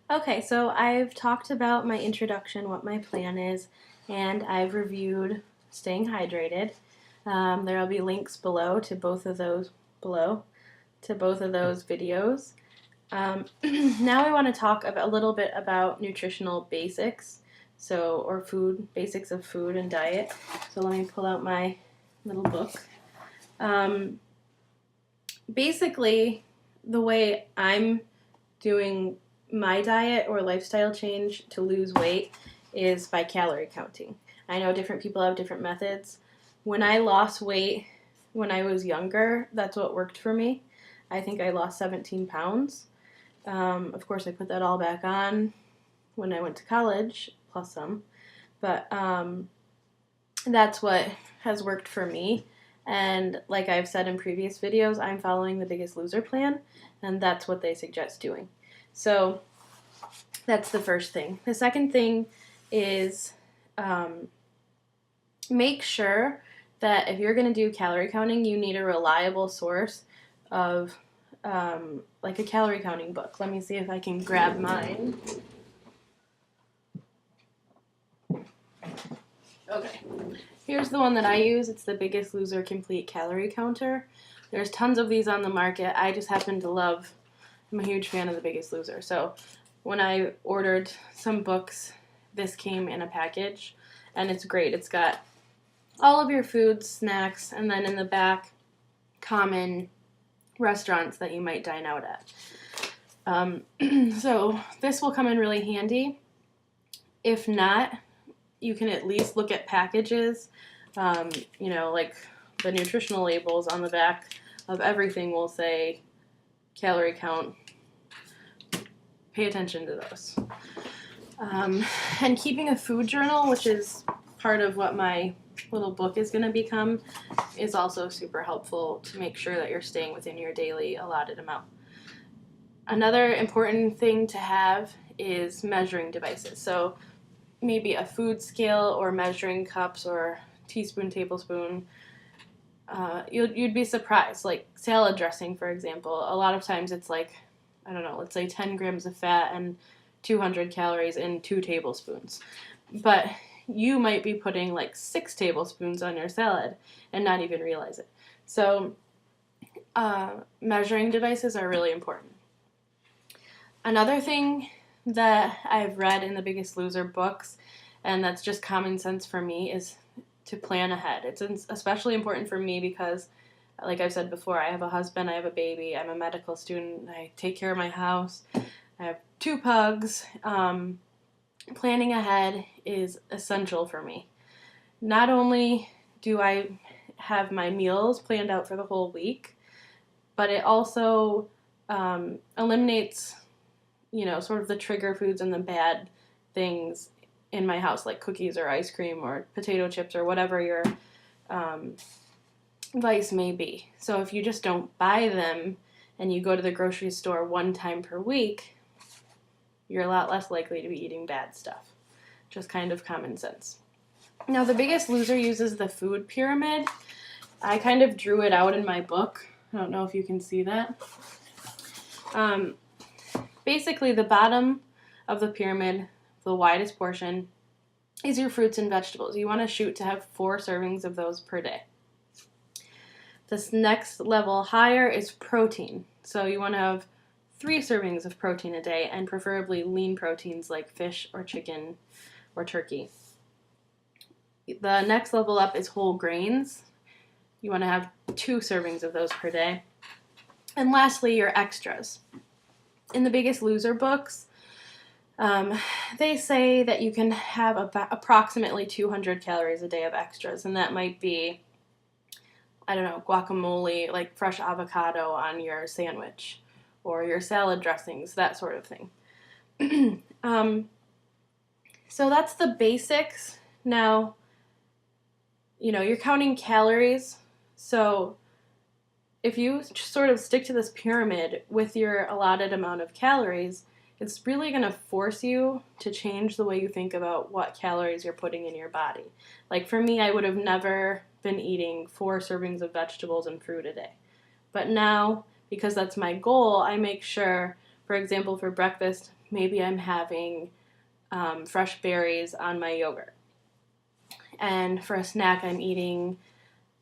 Okay, so I've talked about my introduction, what my plan is, and I've reviewed staying hydrated. There will be links below to both of those videos. Now I want to talk a little bit about nutritional basics, or food basics of food and diet. So let me pull out my little book. Um, Basically, the way I'm doing my diet or lifestyle change to lose weight is by calorie counting. I know different people have different methods. When I lost weight when I was younger, that's what worked for me. I think I lost 17 pounds. Of course, I put that all back on when I went to college, plus some. But that's what has worked for me. And like I've said in previous videos, I'm following the Biggest Loser plan, and that's what they suggest doing. So that's the first thing. The second thing is make sure that if you're going to do calorie counting, you need a reliable source of like a calorie counting book. Let me see if I can grab mine. Okay. Here's the one that I use. It's the Biggest Loser Complete Calorie Counter. There's tons of these on the market. I just happen to I'm a huge fan of the Biggest Loser. So when I ordered some books, this came in a package, and it's great. It's got all of your foods, snacks, and then in the back, common restaurants that you might dine out at. So this will come in really handy. If not, you can at least look at packages. Like the nutritional labels on the back of everything will say calorie count. Pay attention to those. And keeping a food journal, which is part of what my little book is going to become, is also super helpful to make sure that you're staying within your daily allotted amount. Another important thing to have is measuring devices. So maybe a food scale or measuring cups or teaspoon, tablespoon. You'd be surprised. Like salad dressing, for example, a lot of times it's like, I don't know, let's say 10 grams of fat and 200 calories in 2 tablespoons. But you might be putting like 6 tablespoons on your salad and not even realize it. So measuring devices are really important. Another thing that I've read in the Biggest Loser books, and that's just common sense for me, is to plan ahead. It's especially important for me because, like I've said before, I have a husband, I have a baby, I'm a medical student, I take care of my house, I have 2 pugs. Planning ahead is essential for me. Not only do I have my meals planned out for the whole week, but it also eliminates sort of the trigger foods and the bad things in my house, like cookies or ice cream or potato chips or whatever your vice may be. So if you just don't buy them and you go to the grocery store 1 time per week, you're a lot less likely to be eating bad stuff. Just kind of common sense. Now, the Biggest Loser uses the food pyramid. I kind of drew it out in my book. I don't know if you can see that. Basically, the bottom of the pyramid, the widest portion, is your fruits and vegetables. You want to shoot to have 4 servings of those per day. This next level higher is protein. So you want to have 3 servings of protein a day, and preferably lean proteins like fish or chicken or turkey. The next level up is whole grains. You want to have 2 servings of those per day. And lastly, your extras. In the Biggest Loser books, they say that you can have approximately 200 calories a day of extras, and that might be, I don't know, guacamole, like fresh avocado on your sandwich, or your salad dressings, that sort of thing. So that's the basics. Now, you're counting calories, so if you sort of stick to this pyramid with your allotted amount of calories, it's really going to force you to change the way you think about what calories you're putting in your body. Like for me, I would have never been eating 4 servings of vegetables and fruit a day. But now, because that's my goal, I make sure, for example, for breakfast, maybe I'm having fresh berries on my yogurt. And for a snack, I'm eating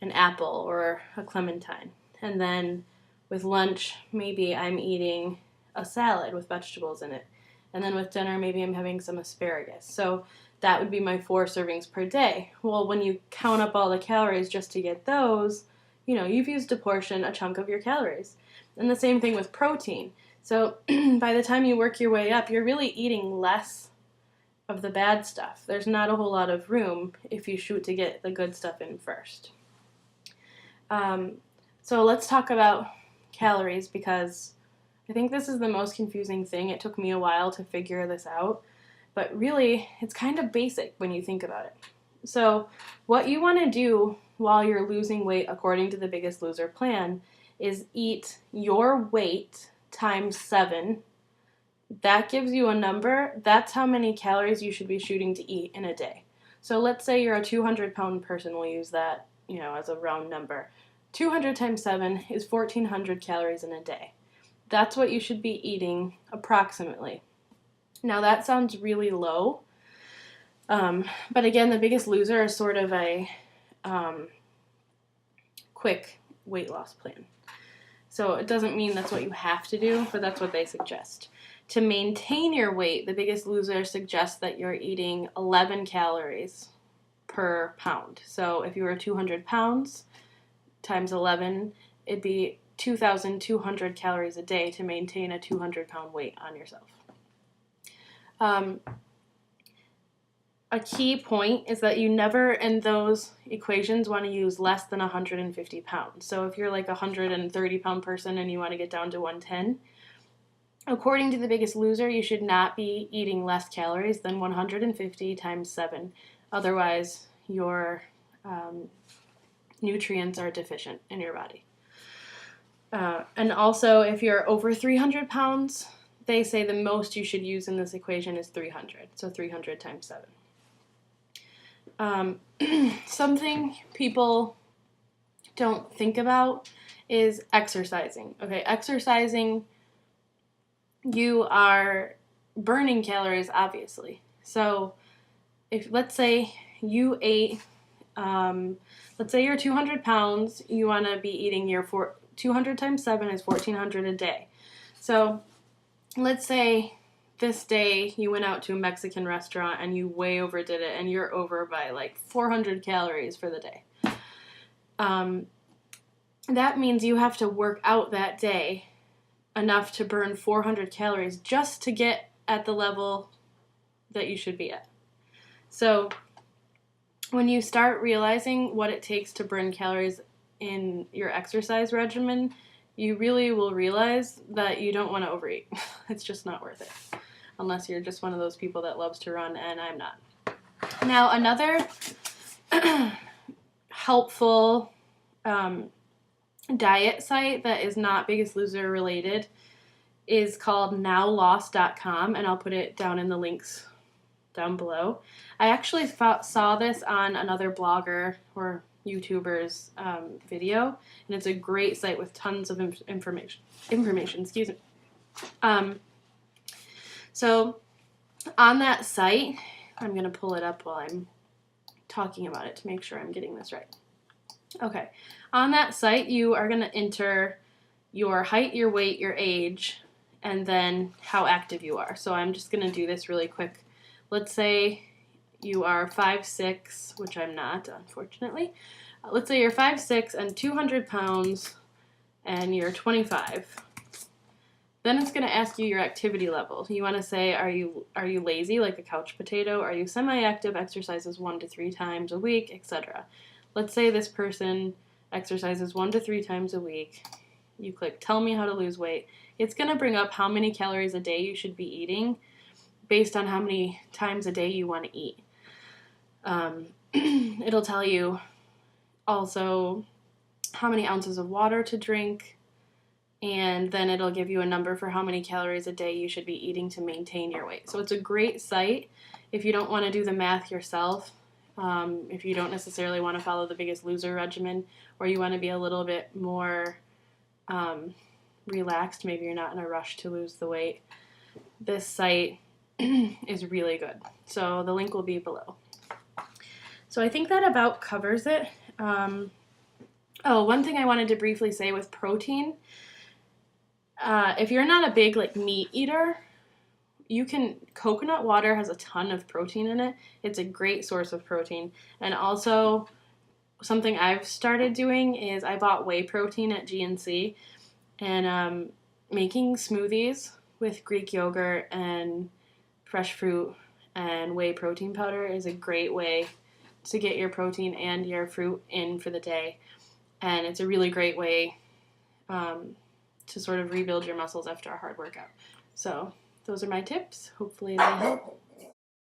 an apple or a clementine. And then with lunch, maybe I'm eating a salad with vegetables in it. And then with dinner, maybe I'm having some asparagus. So that would be my 4 servings per day. Well, when you count up all the calories just to get those, you've used a chunk of your calories. And the same thing with protein. So by the time you work your way up, you're really eating less of the bad stuff. There's not a whole lot of room if you shoot to get the good stuff in first. So let's talk about calories, because I think this is the most confusing thing. It took me a while to figure this out, but really it's kind of basic when you think about it. So what you want to do while you're losing weight according to the Biggest Loser plan is eat your weight times 7. That gives you a number. That's how many calories you should be shooting to eat in a day. So let's say you're a 200-pound person. We'll use that, as a round number. 200 times 7 is 1,400 calories in a day. That's what you should be eating approximately. Now that sounds really low, but again, the Biggest Loser is sort of a quick weight loss plan. So it doesn't mean that's what you have to do, but that's what they suggest. To maintain your weight, the Biggest Loser suggests that you're eating 11 calories per pound. So if you were 200 pounds times 11, it'd be 2,200 calories a day to maintain a 200-pound weight on yourself. A key point is that you never in those equations want to use less than 150 pounds. So if you're like a 130-pound person and you want to get down to 110, according to the Biggest Loser, you should not be eating less calories than 150 times 7. Otherwise, your nutrients are deficient in your body. And also, if you're over 300 pounds, they say the most you should use in this equation is 300. So 300 times 7. Something people don't think about is exercising. Okay, exercising, you are burning calories, obviously. So if, let's say you ate, let's say you're 200 pounds, you want to be eating your 200 times 7 is 1,400 a day. So let's say this day you went out to a Mexican restaurant and you way overdid it and you're over by like 400 calories for the day. That means you have to work out that day enough to burn 400 calories just to get at the level that you should be at. So when you start realizing what it takes to burn calories in your exercise regimen, you really will realize that you don't want to overeat. It's just not worth it. Unless you're just one of those people that loves to run, and I'm not. Now, another helpful diet site that is not Biggest Loser related is called nowlost.com, and I'll put it down in the links down below. I actually saw this on another blogger or YouTuber's video, and it's a great site with tons of information. Excuse me. So on that site, I'm going to pull it up while I'm talking about it to make sure I'm getting this right. Okay. On that site, you are going to enter your height, your weight, your age, and then how active you are. So I'm just going to do this really quick. Let's say you are 5'6", which I'm not, unfortunately. Let's say you're 5'6" and 200 pounds, and you're 25. Then it's going to ask you your activity level. You want to say, are you lazy, like a couch potato? Are you semi-active, exercises 1 to 3 times a week, etc.? Let's say this person exercises 1 to 3 times a week. You click Tell me how to lose weight. It's going to bring up how many calories a day you should be eating based on how many times a day you want to eat. It'll tell you also how many ounces of water to drink, and then it'll give you a number for how many calories a day you should be eating to maintain your weight. So it's a great site if you don't want to do the math yourself, if you don't necessarily want to follow the Biggest Loser regimen, or you want to be a little bit more relaxed, maybe you're not in a rush to lose the weight. this site is really good. So the link will be below. So I think that about covers it. One thing I wanted to briefly say with protein, if you're not a big meat eater, coconut water has a ton of protein in it. It's a great source of protein. And also, something I've started doing is I bought whey protein at GNC, and making smoothies with Greek yogurt and fresh fruit and whey protein powder is a great way to get your protein and your fruit in for the day. And it's a really great way to sort of rebuild your muscles after a hard workout. So those are my tips. Hopefully they help.